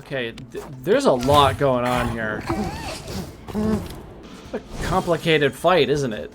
Okay, there's a lot going on here. A complicated fight, isn't it?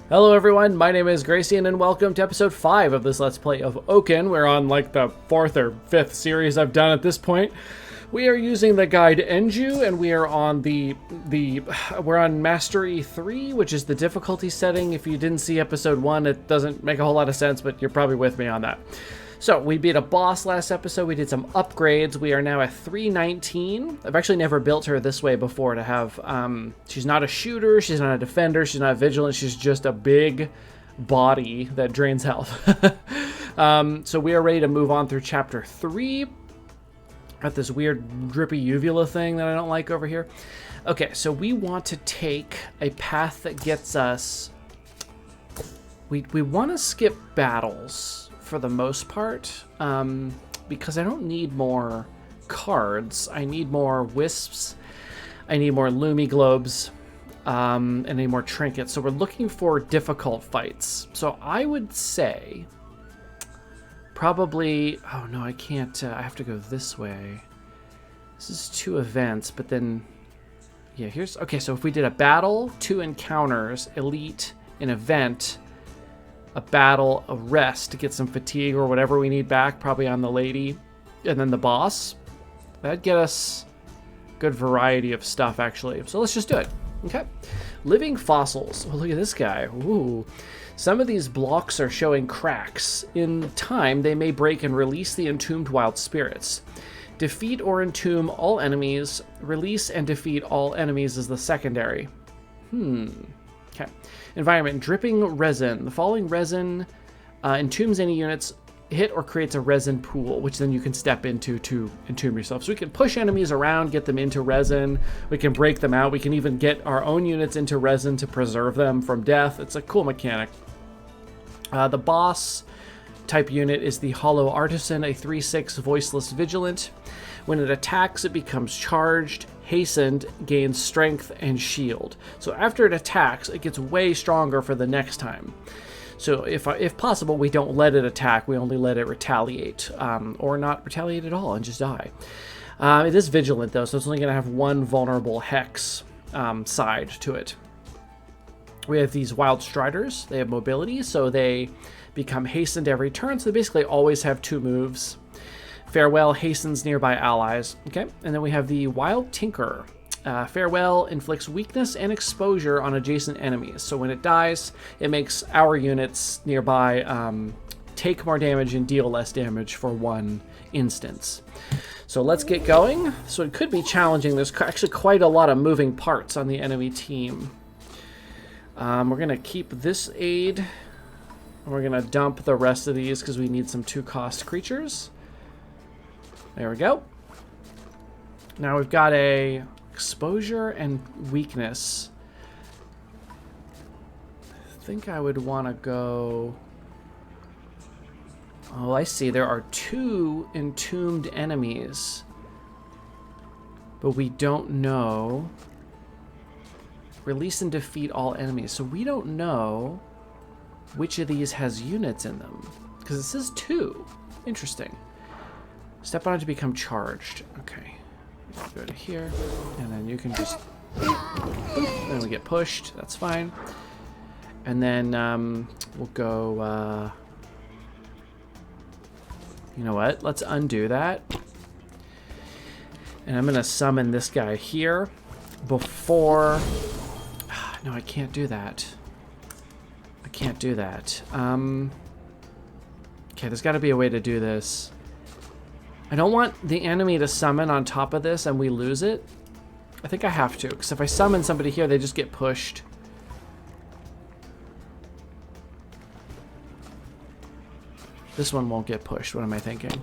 Hello everyone, my name is Gracie and welcome to episode 5 of this Let's Play of Oaken. We're on like the 4th or 5th series I've done at this point. We are using the guide Enju, and we are on we're on Mastery 3, which is the difficulty setting. If you didn't see episode 1, it doesn't make a whole lot of sense, but you're probably with me on that. So, we beat a boss last episode, we did some upgrades, we are now at 319. I've actually never built her this way before to have, she's not a shooter, she's not a defender, she's not vigilant, she's just a big body that drains health. So we are ready to move on through chapter 3. Got this weird drippy uvula thing that I don't like over here. Okay, so we want to take a path that gets us... We want to skip battles for the most part, because I don't need more cards. I need more wisps, I need more Lumi globes, and I need more trinkets. So we're looking for difficult fights. So I would say probably, oh no, I can't, I have to go this way. This is 2 events, but then, yeah, here's, okay, so if we did a battle, 2 encounters, elite, an event, a battle, a rest to get some fatigue or whatever we need back, probably on the lady, and then the boss. That'd get us a good variety of stuff, actually. So let's just do it. Okay. Living fossils. Oh, look at this guy. Ooh. Some of these blocks are showing cracks. In time, they may break and release the entombed wild spirits. Defeat or entomb all enemies. Release and defeat all enemies is the secondary. Okay. Environment, dripping resin. The following resin entombs any units, hit or creates a resin pool, which then you can step into to entomb yourself. So we can push enemies around, get them into resin. We can break them out. We can even get our own units into resin to preserve them from death. It's a cool mechanic. The boss type unit is the Hollow Artisan, a 3/6 voiceless vigilant. When it attacks, it becomes charged, hastened, gains strength, and shield. So after it attacks, it gets way stronger for the next time. So if possible, we don't let it attack, we only let it retaliate, or not retaliate at all and just die. It is vigilant though, so it's only going to have 1 vulnerable hex side to it. We have these Wild Striders. They have mobility, so they become hastened every turn, so they basically always have 2 moves. Farewell hastens nearby allies. Okay, and then we have the Wild Tinker. Farewell inflicts weakness and exposure on adjacent enemies. So when it dies, it makes our units nearby take more damage and deal less damage for 1 instance. So let's get going. So it could be challenging. There's actually quite a lot of moving parts on the enemy team. We're going to keep this aid. We're going to dump the rest of these because we need some 2-cost creatures. There we go. Now we've got a exposure and weakness. I think I would want to go... Oh, I see. There are 2 entombed enemies. But we don't know... Release and defeat all enemies. So we don't know which of these has units in them. Because it says 2. Interesting. Step on it to become charged. Okay. Go to here. And then you can just... Boop, and we get pushed. That's fine. And then we'll go... You know what? Let's undo that. And I'm going to summon this guy here before... No, I can't do that. I can't do that. Okay, there's got to be a way to do this. I don't want the enemy to summon on top of this and we lose it. I think I have to, because if I summon somebody here, they just get pushed. This one won't get pushed. What am I thinking?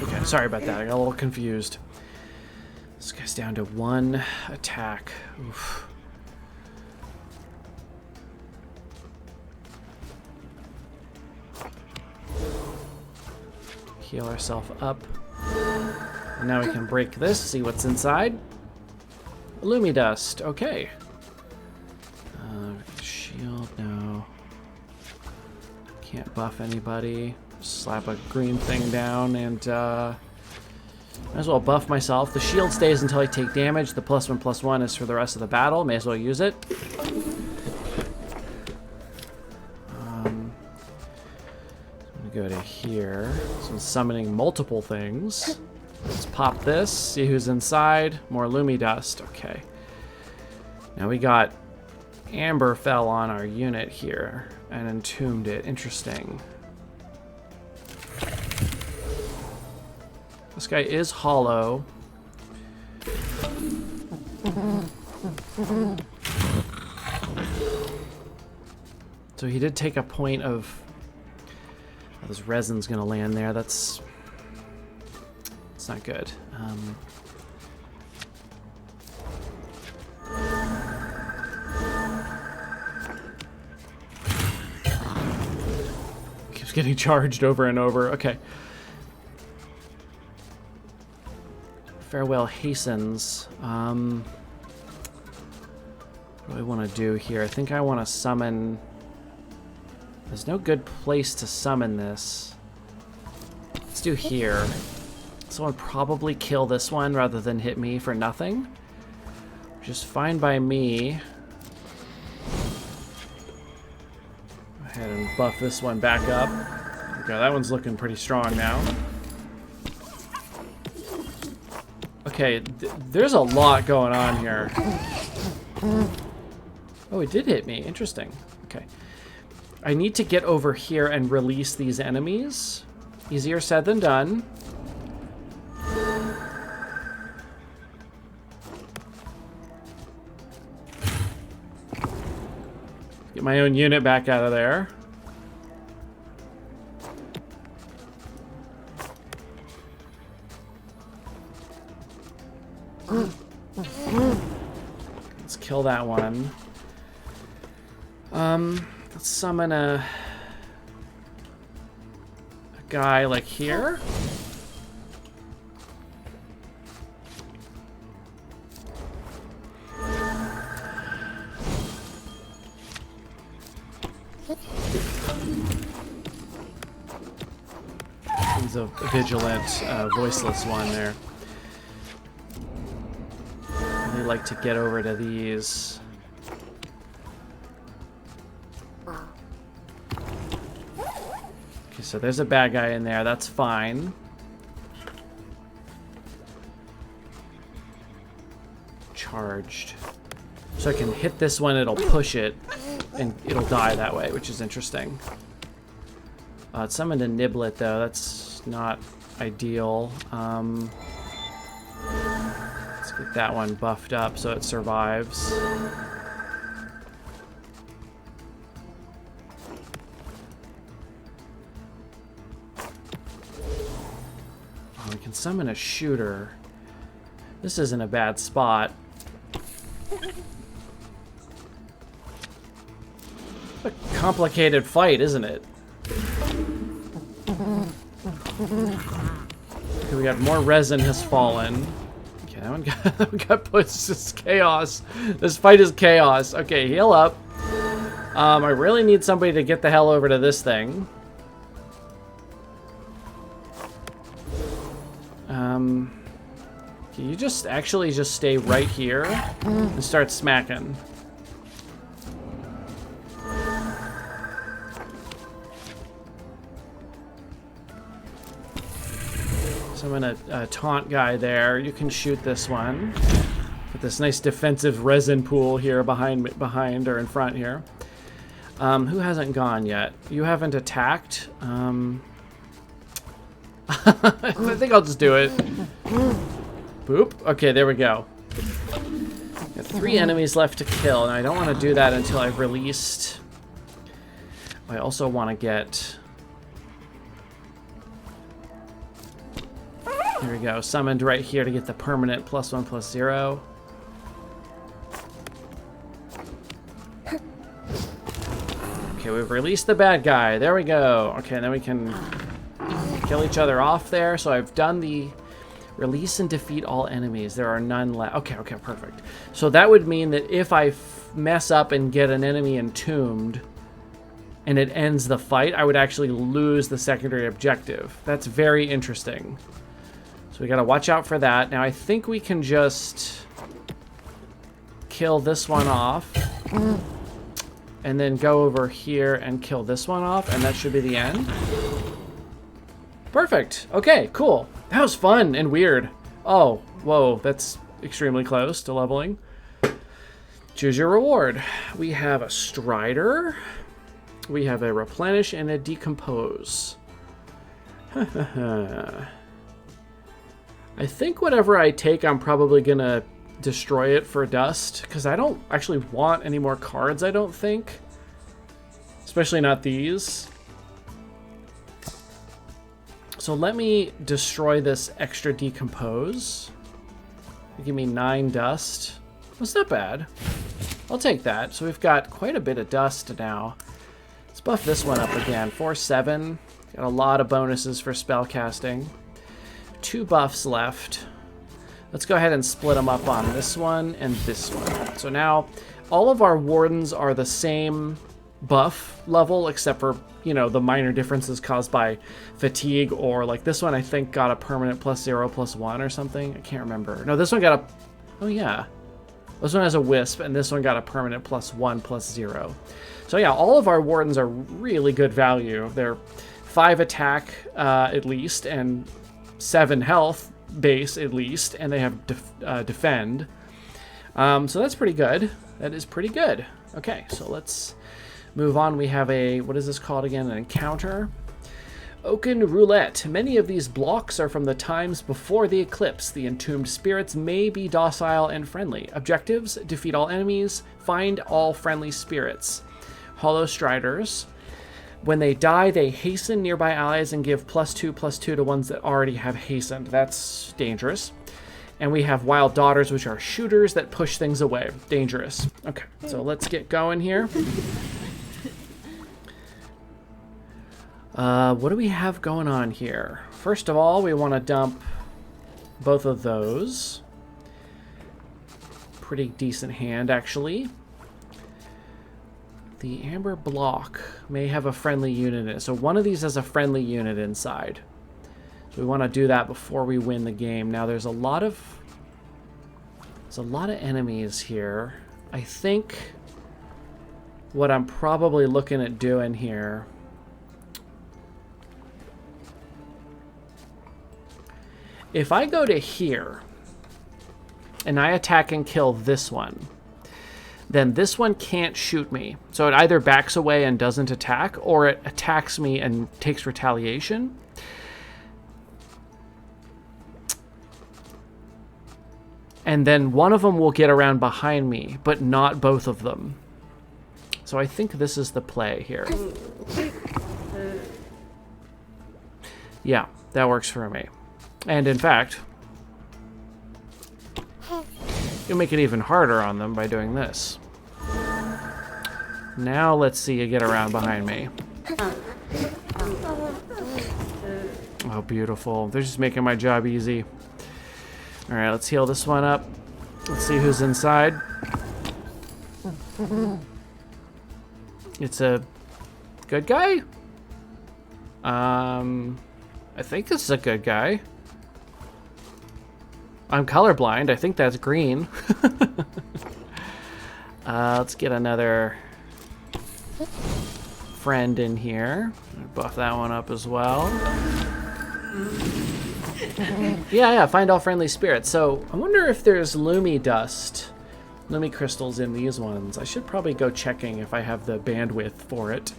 Okay, sorry about that. I got a little confused. This guy's down to 1 attack. Oof. Heal ourselves up. And now we can break this, see what's inside. Lumi dust, okay. Can't buff anybody. Slap a green thing down and might as well buff myself. The shield stays until I take damage. The +1/+1 is for the rest of the battle. May as well use it. I'm gonna go to here. So I'm summoning multiple things. Let's pop this. See who's inside. More Lumi dust. Okay. Now we got Amber fell on our unit here and entombed it. Interesting. This guy is hollow. So he did take a point of... Oh, this resin's gonna land there. It's not good. Keeps getting charged over and over. Okay. Farewell hastens. What do I want to do here? I think I want to summon... There's no good place to summon this. Let's do here. Someone probably kill this one rather than hit me for nothing. Which is fine by me. Go ahead and buff this one back up. Okay, that one's looking pretty strong now. Okay, there's a lot going on here. Oh, it did hit me. Interesting. Okay. I need to get over here and release these enemies. Easier said than done. Get my own unit back out of there. Let's kill that one. Let's summon a guy like here. He's a vigilant, voiceless one there. Really like to get over to these. Okay, so there's a bad guy in there. That's fine. Charged. So I can hit this one, it'll push it, and it'll die that way, which is interesting. It summoned a Niblet, though. That's not ideal. Let's get that one buffed up so it survives. Oh, we can summon a shooter. This isn't a bad spot. A complicated fight, isn't it? Okay, we got more resin has fallen. Okay, that one got pushed. This is chaos. This fight is chaos. Okay, heal up. I really need somebody to get the hell over to this thing. Can you just actually just stay right here and start smacking? So I'm gonna taunt guy there. You can shoot this one. With this nice defensive resin pool here behind or in front here. Who hasn't gone yet? You haven't attacked. I think I'll just do it. Boop. Okay, there we go. Got 3 enemies left to kill, and I don't want to do that until I've released. I also want to get... There we go. Summoned right here to get the permanent +1/+0. Okay, we've released the bad guy. There we go. Okay, then we can kill each other off there. So I've done the release and defeat all enemies. There are none left. Okay, okay, perfect. So that would mean that if I mess up and get an enemy entombed, and it ends the fight, I would actually lose the secondary objective. That's very interesting. So we got to watch out for that. Now I think we can just kill this one off. And then go over here and kill this one off, and that should be the end. Perfect. Okay, cool. That was fun and weird. Oh, whoa, that's extremely close to leveling. Choose your reward. We have a Strider. We have a Replenish and a Decompose. I think whatever I take, I'm probably going to destroy it for dust, because I don't actually want any more cards, I don't think. Especially not these. So let me destroy this extra Decompose. Give me 9 dust. That's not bad. I'll take that. So we've got quite a bit of dust now. Let's buff this one up again. 4/7. Got a lot of bonuses for spell casting. 2 buffs left. Let's go ahead and split them up on this one and this one. So now all of our wardens are the same buff level, except for, you know, the minor differences caused by fatigue, or like this one I think got a permanent +0/+1 or something. I can't remember. No, this one got a, oh yeah, this one has a wisp, and this one got a permanent +1/+0. So yeah, all of our wardens are really good value. They're 5 attack at least, and 7 health base at least, and they have defend. So that's pretty good. That is pretty good. Okay, so let's move on. We have a, what is this called again? An encounter. Oaken Roulette. Many of these blocks are from the times before the eclipse. The entombed spirits may be docile and friendly. Objectives: defeat all enemies, find all friendly spirits. Hollow Striders. When they die, they hasten nearby allies and give +2/+2 to ones that already have hastened. That's dangerous. And we have Wild Daughters, which are shooters that push things away. Dangerous. Okay, so let's get going here. What do we have going on here? First of all, we want to dump both of those. Pretty decent hand, actually. The Amber Block may have a friendly unit in it. So one of these has a friendly unit inside. So we want to do that before we win the game. Now there's a lot of enemies here. I think what I'm probably looking at doing here, if I go to here and I attack and kill this one, then this one can't shoot me. So it either backs away and doesn't attack, or it attacks me and takes retaliation. And then one of them will get around behind me, but not both of them. So I think this is the play here. Yeah, that works for me. And in fact, you'll make it even harder on them by doing this. Now let's see you get around behind me. Oh, beautiful. They're just making my job easy. All right, let's heal this one up. Let's see who's inside. It's a good guy? I think this is a good guy. I'm colorblind. I think that's green. Let's get another friend in here. Buff that one up as well. Yeah, find all friendly spirits. So I wonder if there's Lumi dust, Lumi crystals in these ones. I should probably go checking if I have the bandwidth for it.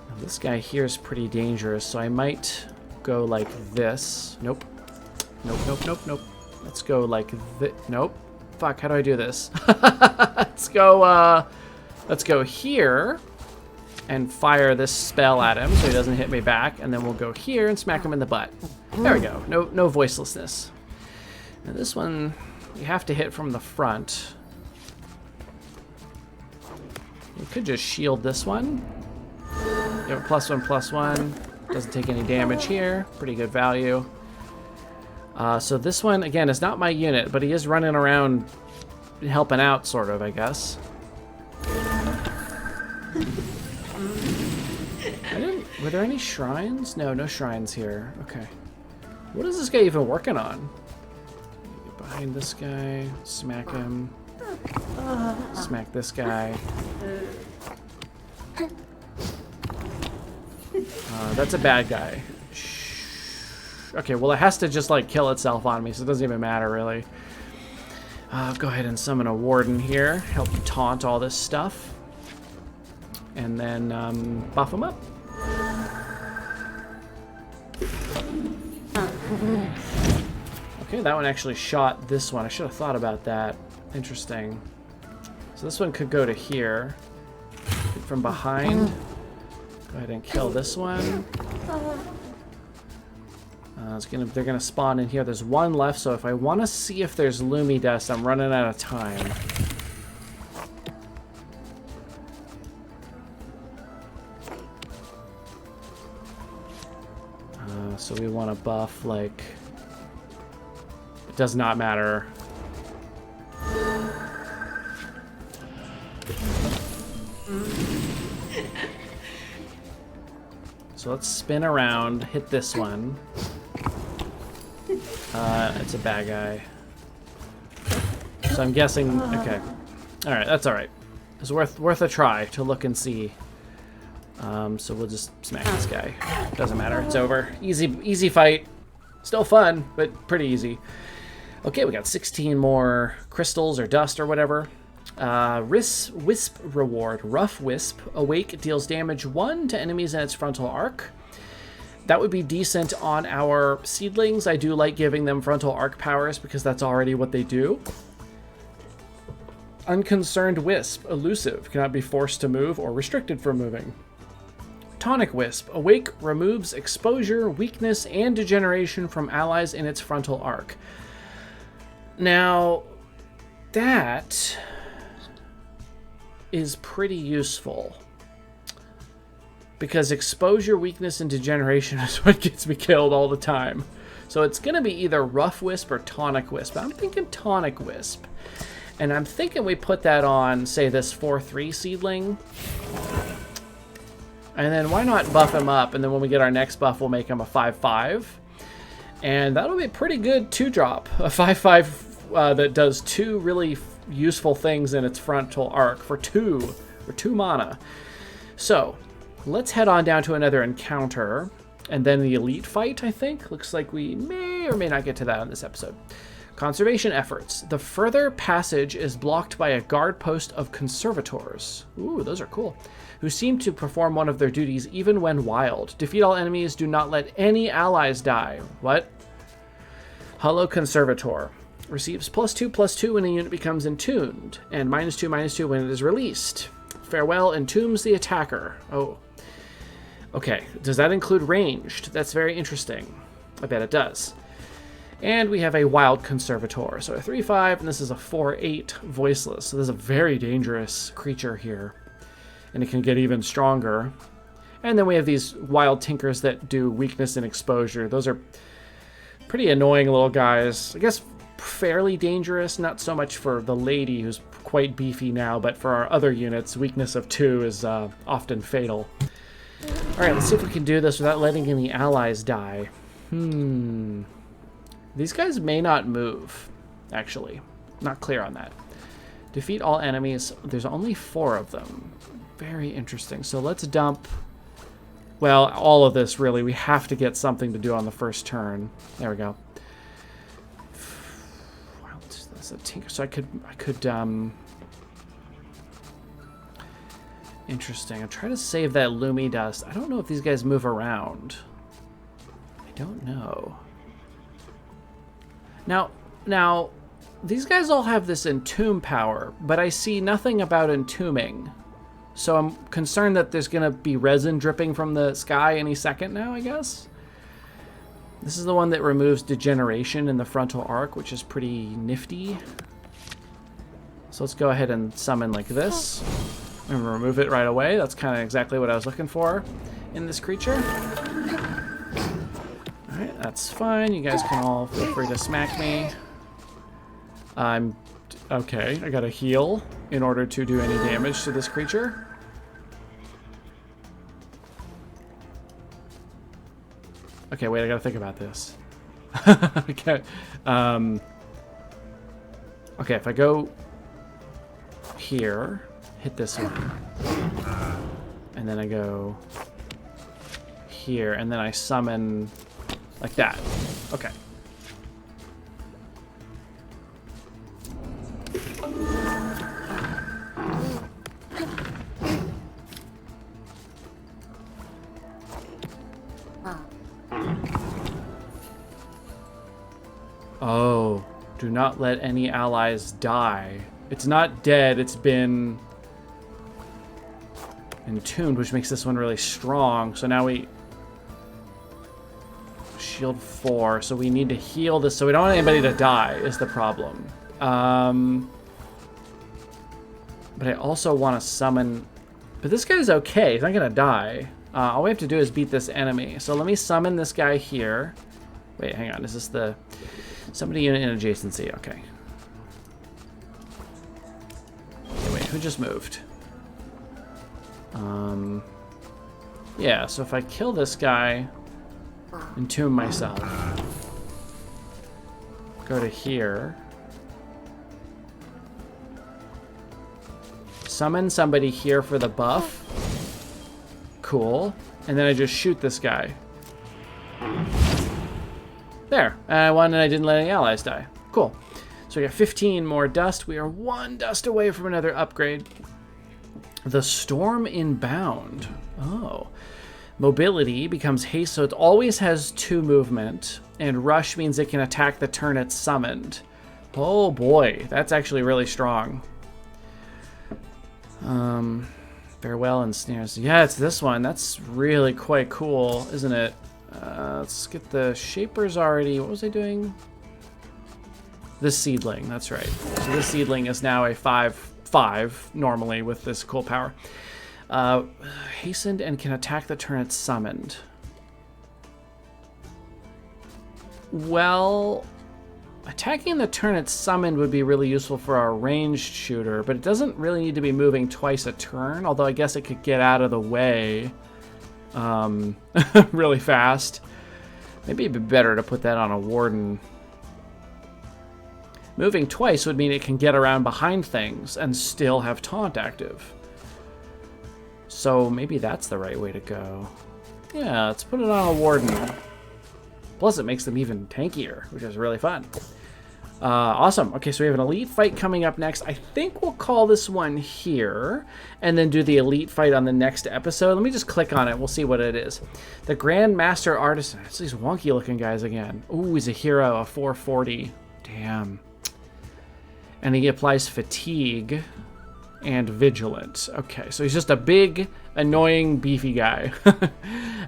Now, this guy here is pretty dangerous, so I might go like this. Nope. Nope. Let's go like this. Nope. Fuck, how do I do this? Let's go here and fire this spell at him so he doesn't hit me back, and then we'll go here and smack him in the butt. There we go. No voicelessness. Now this one, you have to hit from the front. You could just shield this one. You have a +1/+1. Doesn't take any damage here. Pretty good value. So this one, again, is not my unit, but he is running around helping out, sort of, I guess. Were there any shrines? No, no shrines here. Okay. What is this guy even working on? Get behind this guy. Smack him. Smack this guy. That's a bad guy. Okay, well it has to just like kill itself on me, so it doesn't even matter really. Go ahead and summon a warden here. Help taunt all this stuff. And then buff him up. Okay, that one actually shot this one. I should have thought about that. Interesting. So this one could go to here. From behind. Go ahead and kill this one. They're gonna spawn in here. There's one left, so if I want to see if there's Lumi Dust, I'm running out of time. So we want to buff, like... It does not matter. So let's spin around, hit this one. It's a bad guy. So I'm guessing, okay. Alright, that's alright. It's worth a try to look and see. So we'll just smack this guy. Doesn't matter, it's over. Easy fight. Still fun, but pretty easy. Okay, we got 16 more crystals or dust or whatever. Wisp reward. Rough Wisp. Awake deals damage 1 to enemies in its frontal arc. That would be decent on our seedlings. I do like giving them frontal arc powers because that's already what they do. Unconcerned Wisp. Elusive. Cannot be forced to move or restricted from moving. Tonic Wisp. Awake removes exposure, weakness, and degeneration from allies in its frontal arc. Now, that is pretty useful. Because exposure, weakness, and degeneration is what gets me killed all the time. So it's going to be either Rough Wisp or Tonic Wisp. I'm thinking Tonic Wisp. And I'm thinking we put that on, say, this 4-3 seedling. And then why not buff him up? And then when we get our next buff, we'll make him a 5-5. And that'll be a pretty good 2-drop. A 5-5 that does 2 really useful things in its frontal arc for 2 mana. So let's head on down to another encounter. And then the elite fight, I think. Looks like we may or may not get to that in this episode. Conservation efforts. The further passage is blocked by a guard post of conservators. Ooh, those are cool. Who seem to perform one of their duties even when wild. Defeat all enemies. Do not let any allies die. What? Hollow Conservator. Receives +2/+2 when a unit becomes entombed. And -2/-2 when it is released. Farewell entombs the attacker. Oh. Okay. Does that include ranged? That's very interesting. I bet it does. And we have a Wild Conservator. So a 3-5, and this is a 4-8 Voiceless. So this is a very dangerous creature here. And it can get even stronger. And then we have these Wild Tinkers that do weakness and exposure. Those are pretty annoying little guys. I guess fairly dangerous, not so much for the lady who's quite beefy now, but for our other units, weakness of 2 is often fatal. Alright, let's see if we can do this without letting any allies die. These guys may not move, actually. Not clear on that. Defeat all enemies. There's only 4 of them. Very interesting. So let's dump... Well, all of this, really. We have to get something to do on the first turn. There we go. Well, that's a tinker. So I could Interesting. I'm trying to save that Lumi Dust. I don't know if these guys move around. I don't know. Now, these guys all have this entomb power, but I see nothing about entombing. So I'm concerned that there's going to be resin dripping from the sky any second now, I guess. This is the one that removes degeneration in the frontal arc, which is pretty nifty. So let's go ahead and summon like this. And remove it right away. That's kind of exactly what I was looking for in this creature. Alright, that's fine. You guys can all feel free to smack me. Okay, I gotta heal in order to do any damage to this creature. Okay, wait, I gotta think about this. Okay. Okay, if I go here, hit this one, and then I go here, and then I summon like that. Okay. Oh, do not let any allies die. It's not dead, it's been entombed, which makes this one really strong. So now we... Shield 4, so we need to heal this, so we don't want anybody to die, is the problem. But I also want to summon... But this guy's okay, he's not going to die. All we have to do is beat this enemy. So let me summon this guy here. Wait, hang on, is this the... Somebody in adjacency, okay. Okay, wait, who just moved? Yeah, so if I kill this guy, entomb myself, go to here, summon somebody here for the buff, cool, and then I just shoot this guy. There, and I won and I didn't let any allies die. Cool. So we got 15 more dust. We are 1 dust away from another upgrade. The Storm Inbound. Oh. Mobility becomes haste, so it always has 2 movement. And Rush means it can attack the turn it's summoned. Oh boy, that's actually really strong. Farewell and Snares. Yeah, it's this one. That's really quite cool, isn't it? Let's get the Shapers already. What was I doing? This Seedling, that's right. So this Seedling is now a 5/5 normally with this cool power. Hastened and can attack the turn it's summoned. Well, attacking the turn it's summoned would be really useful for our ranged shooter, but it doesn't really need to be moving twice a turn, although I guess it could get out of the way really fast. Maybe it'd be better to put that on a Warden. Moving twice would mean it can get around behind things and still have taunt active. So maybe that's the right way to go. Yeah, let's put it on a Warden. Plus it makes them even tankier, which is really fun. Awesome. Okay, so we have an elite fight coming up next. I think we'll call this one here and then do the elite fight on the next episode. Let me just click on it. We'll see what it is. The Grand Master Artisan. It's these wonky looking guys again. Ooh, he's a hero, a 440. Damn. And he applies fatigue and vigilant. Okay, so he's just a big, annoying, beefy guy.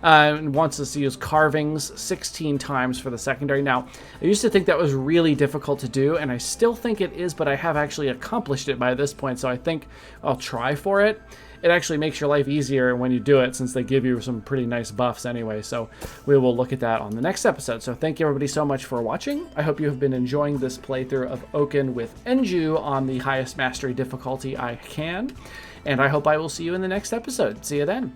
And wants us to use carvings 16 times for the secondary. Now, I used to think that was really difficult to do, and I still think it is, but I have actually accomplished it by this point, so I think I'll try for it. It actually makes your life easier when you do it, since they give you some pretty nice buffs anyway, so we will look at that on the next episode. So thank you everybody so much for watching. I hope you have been enjoying this playthrough of Oaken with Enju on the highest mastery difficulty I can, and I hope I will see you in the next episode. See you then.